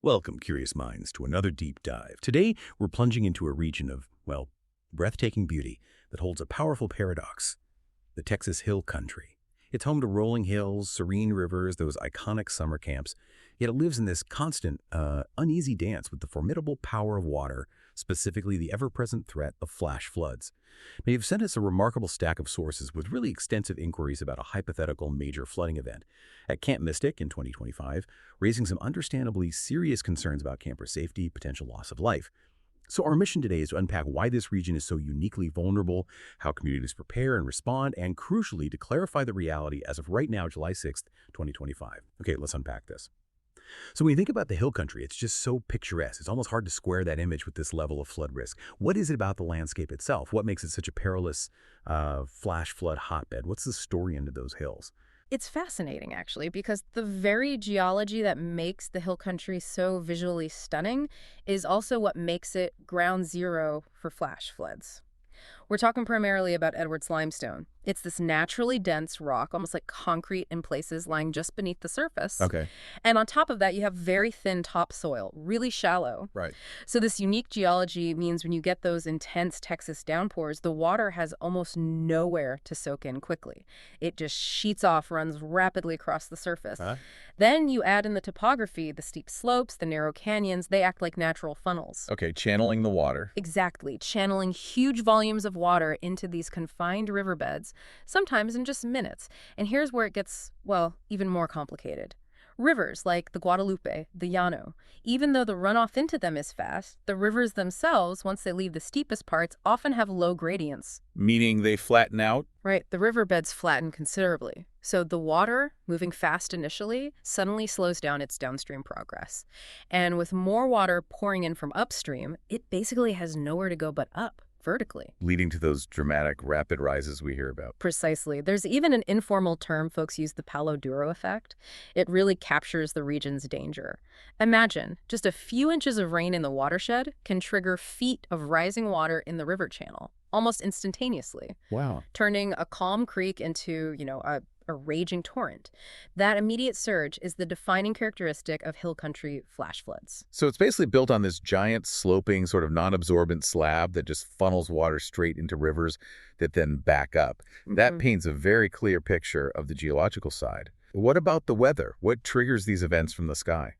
Welcome, curious minds, to another deep dive. Today, we're plunging into a region of, well, breathtaking beauty that holds a powerful paradox: the Texas Hill Country. It's home to rolling hills, serene rivers, those iconic summer camps, yet it lives in this constant, uneasy dance with the formidable power of water, specifically the ever-present threat of flash floods. Now, you've sent us a remarkable stack of sources with really extensive inquiries about a hypothetical major flooding event at Camp Mystic in 2025, raising some understandably serious concerns about camper safety, potential loss of life. So our mission today is to unpack why this region is so uniquely vulnerable, how communities prepare and respond, and crucially, to clarify the reality as of right now, July 6th, 2025. Okay, let's unpack this. So when you think about the hill country, it's just so picturesque. It's almost hard to square that image with this level of flood risk. What is it about the landscape itself? What makes it such a perilous flash flood hotbed? What's the story into those hills? It's fascinating, actually, because the very geology that makes the hill country so visually stunning is also what makes it ground zero for flash floods. We're talking primarily about Edwards limestone. It's this naturally dense rock, almost like concrete in places, lying just beneath the surface. Okay. And on top of that, you have very thin topsoil, really shallow. Right. So this unique geology means when you get those intense Texas downpours, the water has almost nowhere to soak in quickly. It just sheets off, runs rapidly across the surface. Huh? Then you add in the topography, the steep slopes, the narrow canyons, they act like natural funnels. Okay, channeling the water. Exactly, channeling huge volumes of water into these confined riverbeds, sometimes in just minutes. And here's where it gets, well, even more complicated. Rivers like the Guadalupe, the Llano, even though the runoff into them is fast, the rivers themselves, once they leave the steepest parts, often have low gradients. Meaning they flatten out? Right, the riverbeds flatten considerably. So the water, moving fast initially, suddenly slows down its downstream progress. And with more water pouring in from upstream, it basically has nowhere to go but up, vertically. Leading to those dramatic, rapid rises we hear about. Precisely. There's even an informal term folks use, the Palo Duro effect. It really captures the region's danger. Imagine, just a few inches of rain in the watershed can trigger feet of rising water in the river channel, almost instantaneously. Wow. Turning a calm creek into, a raging torrent. That immediate surge is the defining characteristic of hill country flash floods. So it's basically built on this giant, sloping, sort of non-absorbent slab that just funnels water straight into rivers that then back up. That paints a very clear picture of the geological side. What about the weather? What triggers these events from the sky?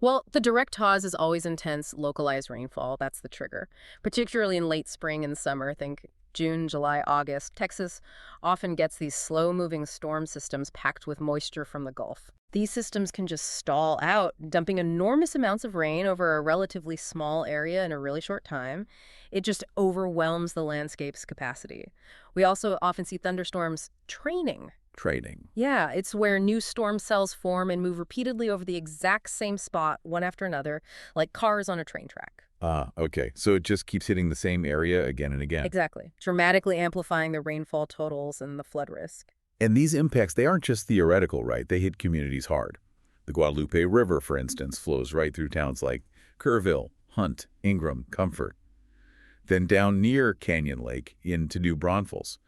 Well, the direct cause is always intense, localized rainfall. That's the trigger. Particularly in late spring and summer, think June, July, August. Texas often gets these slow-moving storm systems packed with moisture from the Gulf. These systems can just stall out, dumping enormous amounts of rain over a relatively small area in a really short time. It just overwhelms the landscape's capacity. We also often see thunderstorms training. Trading. Yeah, it's where new storm cells form and move repeatedly over the exact same spot, one after another, like cars on a train track. Ah, okay. So it just keeps hitting the same area again and again. Exactly, dramatically amplifying the rainfall totals and the flood risk. And these impacts, they aren't just theoretical, right? They hit communities hard. The Guadalupe River, for instance, flows right through towns like Kerrville, Hunt, Ingram, Comfort. Then down near Canyon Lake into New Braunfels.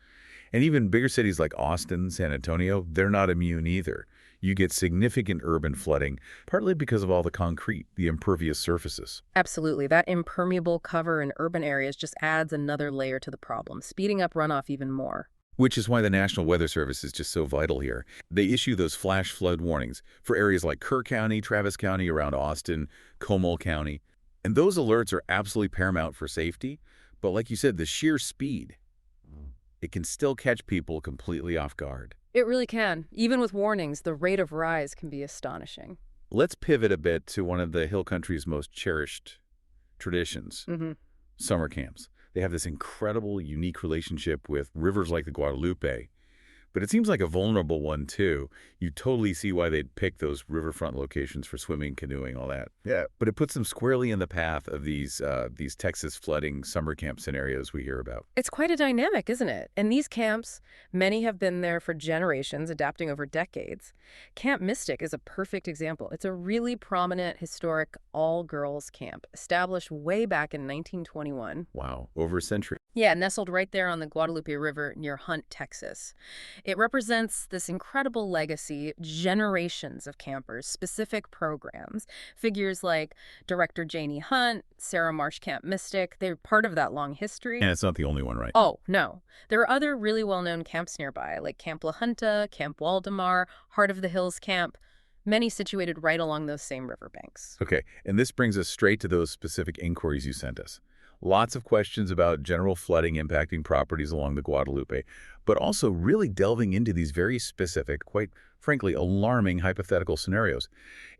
And even bigger cities like Austin, San Antonio, they're not immune either. You get significant urban flooding, partly because of all the concrete, the impervious surfaces. Absolutely. That impermeable cover in urban areas just adds another layer to the problem, speeding up runoff even more. Which is why the National Weather Service is just so vital here. They issue those flash flood warnings for areas like Kerr County, Travis County, around Austin, Comal County. And those alerts are absolutely paramount for safety. But like you said, the sheer speed, it can still catch people completely off guard. It really can. Even with warnings, the rate of rise can be astonishing. Let's pivot a bit to one of the hill country's most cherished traditions, summer camps. They have this incredible, unique relationship with rivers like the Guadalupe, but it seems like a vulnerable one, too. You totally see why they'd pick those riverfront locations for swimming, canoeing, all that. Yeah. But it puts them squarely in the path of these Texas flooding summer camp scenarios we hear about. It's quite a dynamic, isn't it? And these camps, many have been there for generations, adapting over decades. Camp Mystic is a perfect example. It's a really prominent, historic, all-girls camp, established way back in 1921. Wow, over a century. Yeah, nestled right there on the Guadalupe River near Hunt, Texas. It represents this incredible legacy, generations of campers, specific programs. Figures like director Janie Hunt, Sarah Marsh Camp Mystic, they're part of that long history. And it's not the only one, right? Oh, no. There are other really well-known camps nearby, like Camp La Junta, Camp Waldemar, Heart of the Hills Camp, many situated right along those same riverbanks. Okay, and this brings us straight to those specific inquiries you sent us. Lots of questions about general flooding impacting properties along the Guadalupe, but also really delving into these very specific, quite frankly, alarming hypothetical scenarios.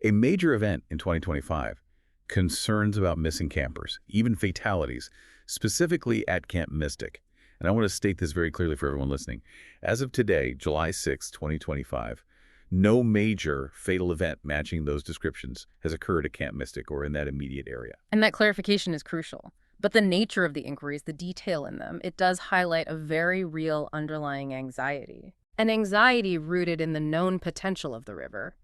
A major event in 2025, concerns about missing campers, even fatalities, specifically at Camp Mystic. And I want to state this very clearly for everyone listening. As of today, July 6, 2025, no major fatal event matching those descriptions has occurred at Camp Mystic or in that immediate area. And that clarification is crucial. But the nature of the inquiries, the detail in them, it does highlight a very real underlying anxiety. An anxiety rooted in the known potential of the river.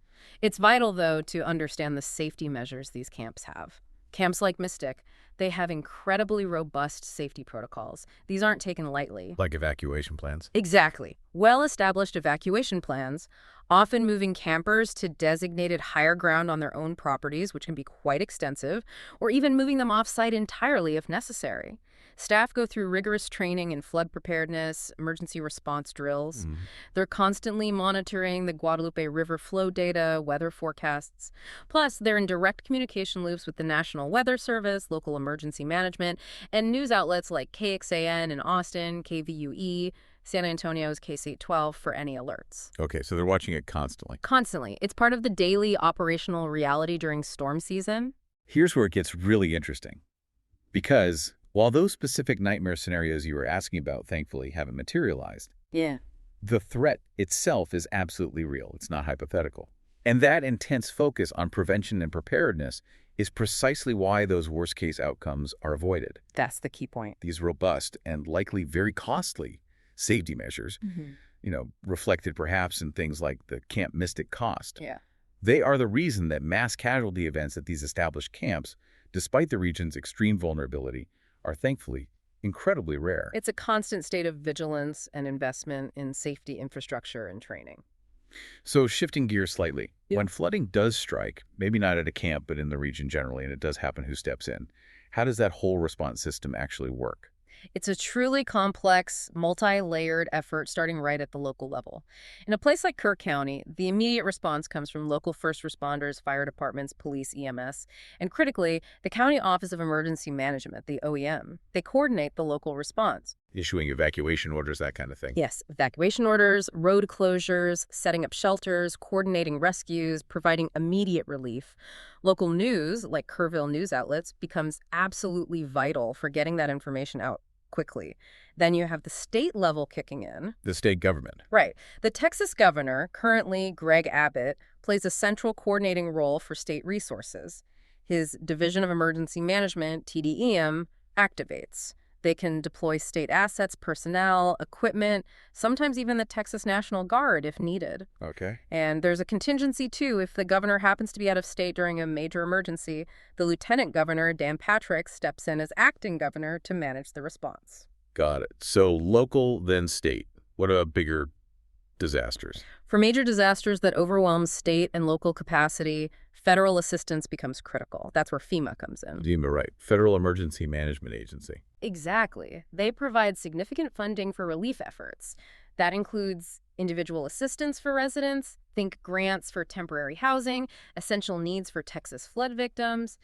It's vital, though, to understand the safety measures these camps have. Camps like Mystic, they have incredibly robust safety protocols. These aren't taken lightly. Like evacuation plans? Exactly. Well-established evacuation plans, often moving campers to designated higher ground on their own properties, which can be quite extensive, or even moving them off-site entirely if necessary. Staff go through rigorous training in flood preparedness, emergency response drills. They're constantly monitoring the Guadalupe River flow data, weather forecasts. Plus, they're in direct communication loops with the National Weather Service, local emergency management, and news outlets like KXAN in Austin, KVUE, San Antonio's KC-12 for any alerts. Okay, so they're watching it constantly. Constantly. It's part of the daily operational reality during storm season. Here's where it gets really interesting. Because while those specific nightmare scenarios you were asking about, thankfully, haven't materialized, the threat itself is absolutely real. It's not hypothetical. And that intense focus on prevention and preparedness is precisely why those worst-case outcomes are avoided. That's the key point. These robust and likely very costly safety measures, reflected perhaps in things like the Camp Mystic cost. They are the reason that mass casualty events at these established camps, despite the region's extreme vulnerability, are thankfully incredibly rare. It's a constant state of vigilance and investment in safety infrastructure and training. So shifting gears slightly, when flooding does strike, maybe not at a camp, but in the region generally, and it does happen who steps in, how does that whole response system actually work? It's a truly complex, multi-layered effort starting right at the local level. In a place like Kirk County, the immediate response comes from local first responders, fire departments, police, EMS, and critically, the County Office of Emergency Management, the OEM. They coordinate the local response. Issuing evacuation orders, that kind of thing. Yes, evacuation orders, road closures, setting up shelters, coordinating rescues, providing immediate relief. Local news, like Kerrville news outlets, becomes absolutely vital for getting that information out quickly. Then you have the state level kicking in. The state government. Right. The Texas governor, currently Greg Abbott, plays a central coordinating role for state resources. His Division of Emergency Management, TDEM, activates. They can deploy state assets, personnel, equipment, sometimes even the Texas National Guard if needed. Okay. And there's a contingency, too. If the governor happens to be out of state during a major emergency, the lieutenant governor, Dan Patrick, steps in as acting governor to manage the response. Got it. So local, then state. What about bigger disasters? For major disasters that overwhelm state and local capacity, federal assistance becomes critical. That's where FEMA comes in. FEMA, right. Federal Emergency Management Agency. Exactly. They provide significant funding for relief efforts. That includes individual assistance for residents, think grants for temporary housing, essential needs for Texas flood victims,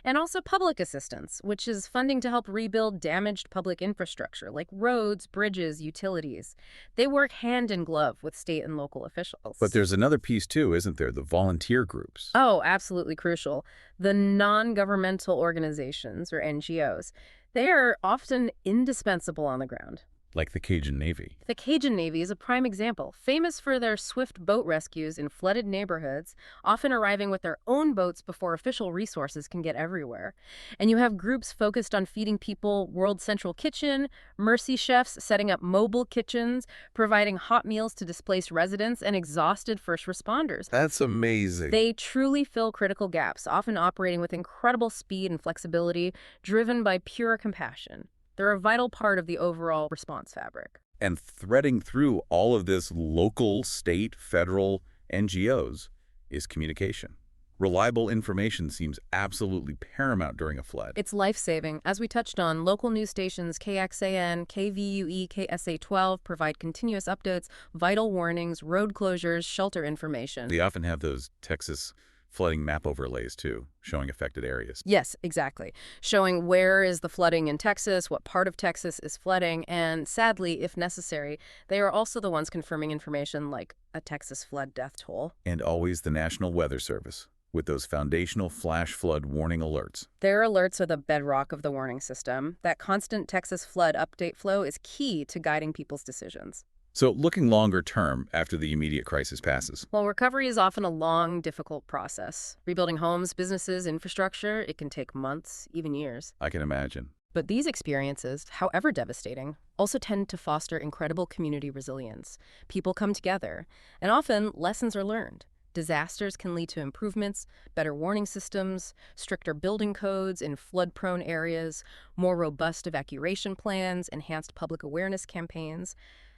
and also public assistance, which is funding to help rebuild damaged public infrastructure like roads, bridges, utilities. They work hand in glove with state and local officials. But there's another piece too, isn't there? The volunteer groups. Oh, absolutely crucial. The non-governmental organizations, or NGOs, they are often indispensable on the ground. Like the Cajun Navy. The Cajun Navy is a prime example, famous for their swift boat rescues in flooded neighborhoods, often arriving with their own boats before official resources can get everywhere. And you have groups focused on feeding people World Central Kitchen, Mercy Chefs setting up mobile kitchens, providing hot meals to displaced residents and exhausted first responders. That's amazing. They truly fill critical gaps, often operating with incredible speed and flexibility, driven by pure compassion. They're a vital part of the overall response fabric. And threading through all of this local, state, federal, NGOs is communication. Reliable information seems absolutely paramount during a flood. It's life-saving. As we touched on, local news stations KXAN, KVUE, KSA-12 provide continuous updates, vital warnings, road closures, shelter information. They often have those Texas flooding map overlays, too, showing affected areas. Yes, exactly. Showing where is the flooding in Texas, what part of Texas is flooding, and sadly, if necessary, they are also the ones confirming information like a Texas flood death toll. And always the National Weather Service, with those foundational flash flood warning alerts. Their alerts are the bedrock of the warning system. That constant Texas flood update flow is key to guiding people's decisions. So looking longer term after the immediate crisis passes. While recovery is often a long, difficult process, rebuilding homes, businesses, infrastructure, it can take months, even years. I can imagine. But these experiences, however devastating, also tend to foster incredible community resilience. People come together, and often lessons are learned. Disasters can lead to improvements, better warning systems, stricter building codes in flood-prone areas, more robust evacuation plans, enhanced public awareness campaigns.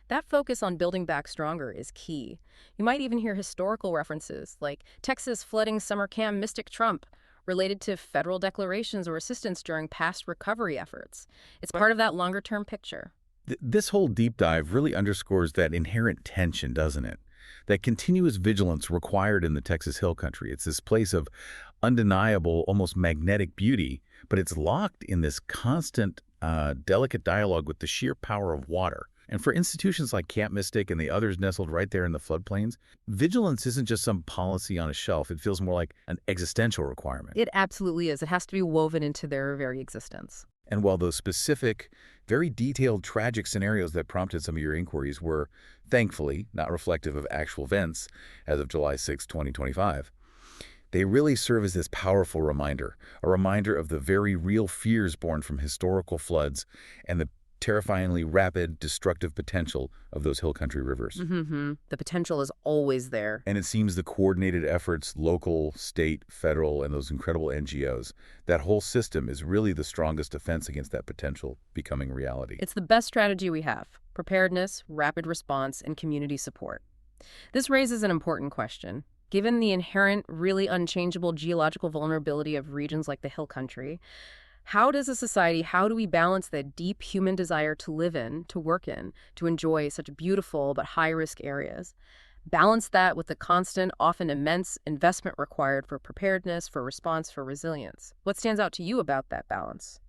That focus on building back stronger is key. You might even hear historical references like Texas flooding summer camp Mystic Trump, related to federal declarations or assistance during past recovery efforts. It's part of that longer-term picture. This whole deep dive really underscores that inherent tension, doesn't it? That continuous vigilance required in the Texas Hill Country. It's this place of undeniable, almost magnetic beauty, but it's locked in this constant, delicate dialogue with the sheer power of water. And for institutions like Camp Mystic and the others nestled right there in the floodplains, vigilance isn't just some policy on a shelf. It feels more like an existential requirement. It absolutely is. It has to be woven into their very existence. And while those specific, very detailed, tragic scenarios that prompted some of your inquiries were, thankfully, not reflective of actual events as of July 6, 2025, they really serve as this powerful reminder, a reminder of the very real fears born from historical floods and the terrifyingly rapid, destructive potential of those hill country rivers. The potential is always there. And it seems the coordinated efforts, local, state, federal, and those incredible NGOs, that whole system is really the strongest defense against that potential becoming reality. It's the best strategy we have: preparedness, rapid response, and community support. This raises an important question. Given the inherent, really unchangeable geological vulnerability of regions like the Hill Country, how does a society, how do we balance the deep human desire to live in, to work in, to enjoy such beautiful but high-risk areas? Balance that with the constant, often immense investment required for preparedness, for response, for resilience. What stands out to you about that balance?